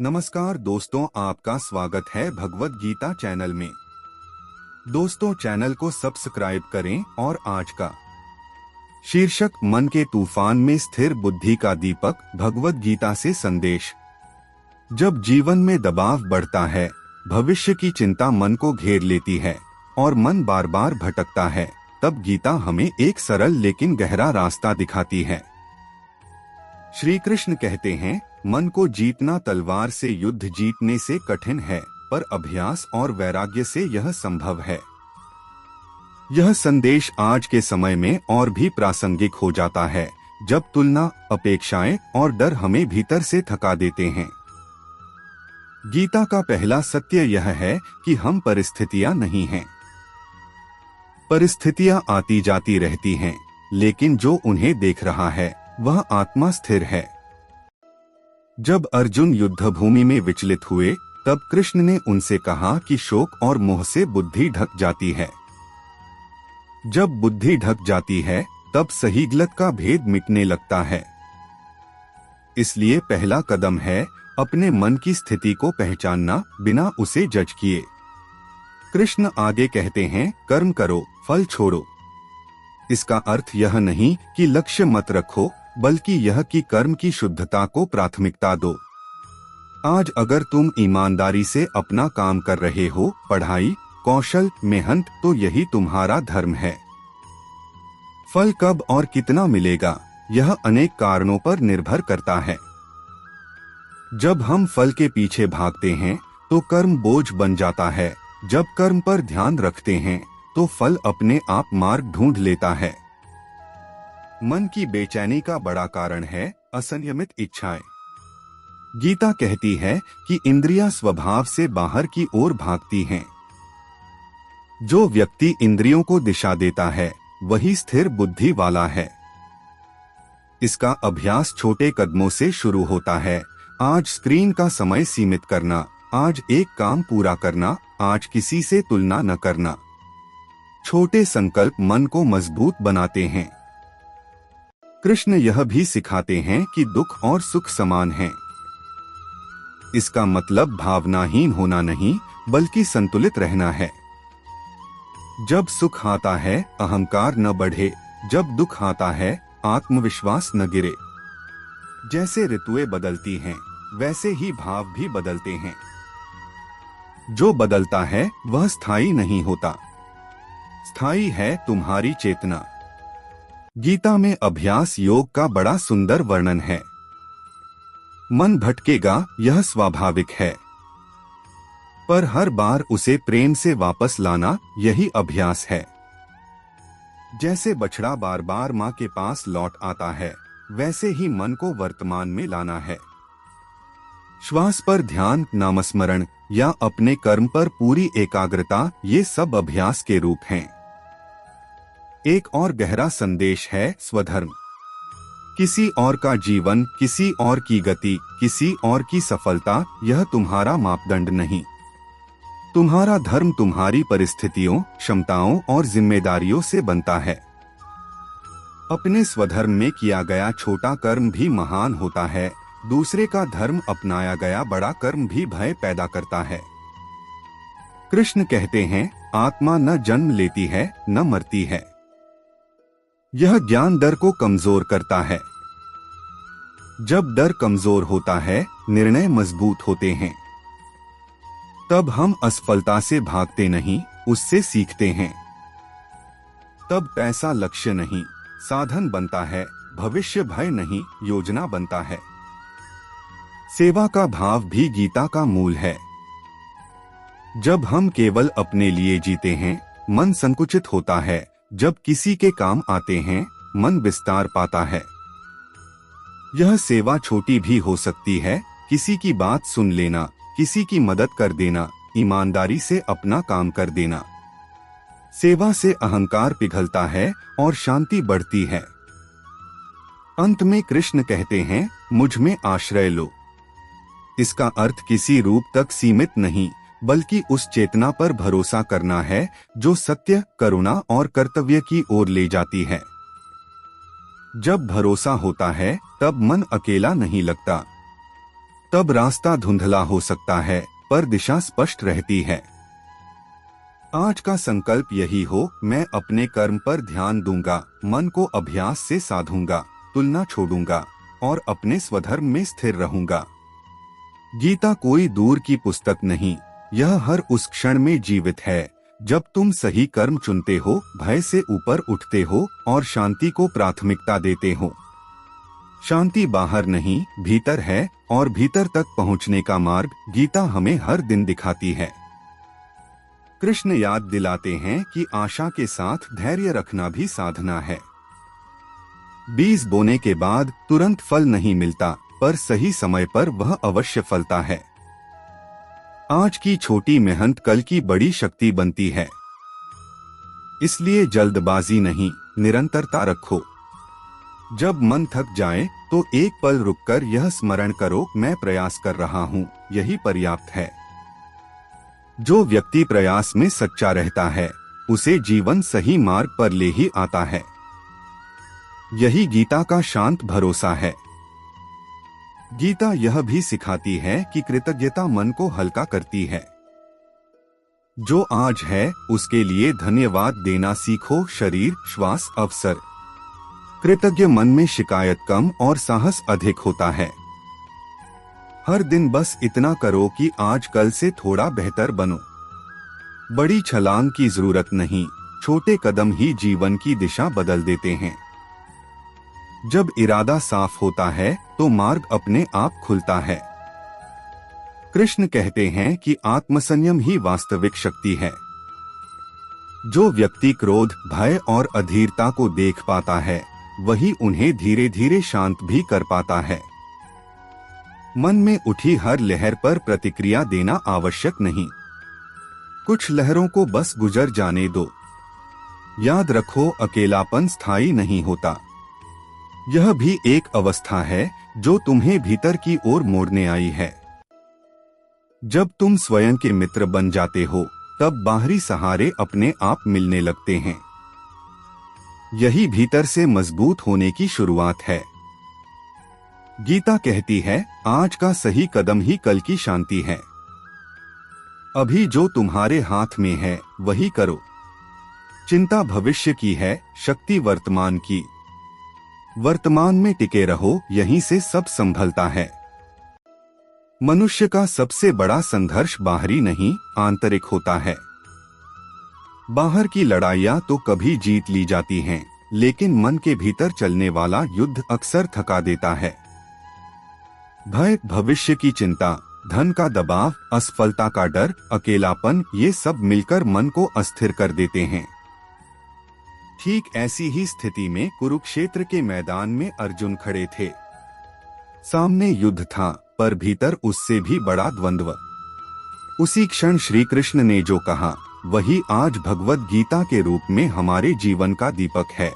नमस्कार दोस्तों, आपका स्वागत है भगवत गीता चैनल में। दोस्तों, चैनल को सब्सक्राइब करें और आज का शीर्षक मन के तूफान में स्थिर बुद्धि का दीपक, भगवत गीता से संदेश। जब जीवन में दबाव बढ़ता है, भविष्य की चिंता मन को घेर लेती है और मन बार बार भटकता है, तब गीता हमें एक सरल लेकिन गहरा रास्ता दिखाती है। श्री कृष्ण कहते हैं, मन को जीतना तलवार से युद्ध जीतने से कठिन है, पर अभ्यास और वैराग्य से यह संभव है। यह संदेश आज के समय में और भी प्रासंगिक हो जाता है, जब तुलना, अपेक्षाएं और डर हमें भीतर से थका देते हैं। गीता का पहला सत्य यह है कि हम परिस्थितियां नहीं हैं। परिस्थितियां आती जाती रहती हैं, लेकिन जो उन्हें देख रहा है वह आत्मा स्थिर है। जब अर्जुन युद्ध भूमि में विचलित हुए, तब कृष्ण ने उनसे कहा कि शोक और मोह से बुद्धि ढक जाती है। जब बुद्धि ढक जाती है, तब सही गलत का भेद मिटने लगता है। इसलिए पहला कदम है अपने मन की स्थिति को पहचानना, बिना उसे जज किए। कृष्ण आगे कहते हैं, कर्म करो, फल छोड़ो। इसका अर्थ यह नहीं कि लक्ष्य मत रखो, बल्कि यह कि कर्म की शुद्धता को प्राथमिकता दो। आज अगर तुम ईमानदारी से अपना काम कर रहे हो, पढ़ाई, कौशल, मेहनत, तो यही तुम्हारा धर्म है। फल कब और कितना मिलेगा, यह अनेक कारणों पर निर्भर करता है। जब हम फल के पीछे भागते हैं, तो कर्म बोझ बन जाता है। जब कर्म पर ध्यान रखते हैं, तो फल अपने आप मार्ग ढूंढ लेता है। मन की बेचैनी का बड़ा कारण है असंयमित इच्छाएं। गीता कहती है कि इंद्रियां स्वभाव से बाहर की ओर भागती हैं। जो व्यक्ति इंद्रियों को दिशा देता है, वही स्थिर बुद्धि वाला है। इसका अभ्यास छोटे कदमों से शुरू होता है। आज स्क्रीन का समय सीमित करना, आज एक काम पूरा करना, आज किसी से तुलना न करना। छोटे संकल्प मन को मजबूत बनाते हैं। कृष्ण यह भी सिखाते हैं कि दुख और सुख समान हैं। इसका मतलब भावनाहीन होना नहीं, बल्कि संतुलित रहना है। जब सुख आता है, अहंकार न बढ़े। जब दुख आता है, आत्मविश्वास न गिरे। जैसे ऋतुएं बदलती हैं, वैसे ही भाव भी बदलते हैं। जो बदलता है वह स्थायी नहीं होता। स्थायी है तुम्हारी चेतना। गीता में अभ्यास योग का बड़ा सुंदर वर्णन है। मन भटकेगा, यह स्वाभाविक है, पर हर बार उसे प्रेम से वापस लाना, यही अभ्यास है। जैसे बछड़ा बार बार माँ के पास लौट आता है, वैसे ही मन को वर्तमान में लाना है। श्वास पर ध्यान, नामस्मरण या अपने कर्म पर पूरी एकाग्रता, ये सब अभ्यास के रूप हैं। एक और गहरा संदेश है स्वधर्म। किसी और का जीवन, किसी और की गति, किसी और की सफलता, यह तुम्हारा मापदंड नहीं। तुम्हारा धर्म तुम्हारी परिस्थितियों, क्षमताओं और जिम्मेदारियों से बनता है। अपने स्वधर्म में किया गया छोटा कर्म भी महान होता है। दूसरे का धर्म अपनाया गया बड़ा कर्म भी भय पैदा करता है। कृष्ण कहते हैं, आत्मा न जन्म लेती है, न मरती है। यह ज्ञान डर को कमजोर करता है। जब डर कमजोर होता है, निर्णय मजबूत होते हैं। तब हम असफलता से भागते नहीं, उससे सीखते हैं। तब पैसा लक्ष्य नहीं, साधन बनता है। भविष्य भय नहीं, योजना बनता है। सेवा का भाव भी गीता का मूल है। जब हम केवल अपने लिए जीते हैं, मन संकुचित होता है। जब किसी के काम आते हैं, मन विस्तार पाता है। यह सेवा छोटी भी हो सकती है। किसी की बात सुन लेना, किसी की मदद कर देना, ईमानदारी से अपना काम कर देना। सेवा से अहंकार पिघलता है और शांति बढ़ती है। अंत में कृष्ण कहते हैं, मुझ में आश्रय लो। इसका अर्थ किसी रूप तक सीमित नहीं, बल्कि उस चेतना पर भरोसा करना है जो सत्य, करुणा और कर्तव्य की ओर ले जाती है। जब भरोसा होता है, तब मन अकेला नहीं लगता। तब रास्ता धुंधला हो सकता है पर दिशा स्पष्ट रहती है। आज का संकल्प यही हो, मैं अपने कर्म पर ध्यान दूंगा, मन को अभ्यास से साधूंगा, तुलना छोड़ूंगा और अपने स्वधर्म में स्थिर रहूंगा। गीता कोई दूर की पुस्तक नहीं, यह हर उस क्षण में जीवित है जब तुम सही कर्म चुनते हो, भय से ऊपर उठते हो और शांति को प्राथमिकता देते हो। शांति बाहर नहीं, भीतर है और भीतर तक पहुंचने का मार्ग गीता हमें हर दिन दिखाती है। कृष्ण याद दिलाते हैं कि आशा के साथ धैर्य रखना भी साधना है। बीज बोने के बाद तुरंत फल नहीं मिलता, पर सही समय पर वह अवश्य फलता है। आज की छोटी मेहनत कल की बड़ी शक्ति बनती है। इसलिए जल्दबाजी नहीं, निरंतरता रखो। जब मन थक जाए तो एक पल रुककर यह स्मरण करो, मैं प्रयास कर रहा हूँ, यही पर्याप्त है। जो व्यक्ति प्रयास में सच्चा रहता है उसे जीवन सही मार्ग पर ले ही आता है। यही गीता का शांत भरोसा है। गीता यह भी सिखाती है कि कृतज्ञता मन को हल्का करती है। जो आज है उसके लिए धन्यवाद देना सीखो। शरीर, श्वास, अवसर। कृतज्ञ मन में शिकायत कम और साहस अधिक होता है। हर दिन बस इतना करो कि आज कल से थोड़ा बेहतर बनो। बड़ी छलांग की जरूरत नहीं, छोटे कदम ही जीवन की दिशा बदल देते हैं। जब इरादा साफ होता है तो मार्ग अपने आप खुलता है। कृष्ण कहते हैं कि आत्मसंयम ही वास्तविक शक्ति है। जो व्यक्ति क्रोध, भय और अधीरता को देख पाता है वही उन्हें धीरे धीरे शांत भी कर पाता है। मन में उठी हर लहर पर प्रतिक्रिया देना आवश्यक नहीं। कुछ लहरों को बस गुजर जाने दो। याद रखो, अकेलापन स्थायी नहीं होता। यह भी एक अवस्था है जो तुम्हें भीतर की ओर मोड़ने आई है। जब तुम स्वयं के मित्र बन जाते हो तब बाहरी सहारे अपने आप मिलने लगते हैं। यही भीतर से मजबूत होने की शुरुआत है। गीता कहती है, आज का सही कदम ही कल की शांति है। अभी जो तुम्हारे हाथ में है वही करो। चिंता भविष्य की है, शक्ति वर्तमान की। वर्तमान में टिके रहो, यहीं से सब संभलता है। मनुष्य का सबसे बड़ा संघर्ष बाहरी नहीं, आंतरिक होता है। बाहर की लड़ाइयाँ तो कभी जीत ली जाती हैं, लेकिन मन के भीतर चलने वाला युद्ध अक्सर थका देता है। भय, भविष्य की चिंता, धन का दबाव, असफलता का डर, अकेलापन, ये सब मिलकर मन को अस्थिर कर देते हैं। ठीक ऐसी ही स्थिति में कुरुक्षेत्र के मैदान में अर्जुन खड़े थे। सामने युद्ध था पर भीतर उससे भी बड़ा द्वंद्व। उसी क्षण श्री कृष्ण ने जो कहा वही आज भगवद गीता के रूप में हमारे जीवन का दीपक है।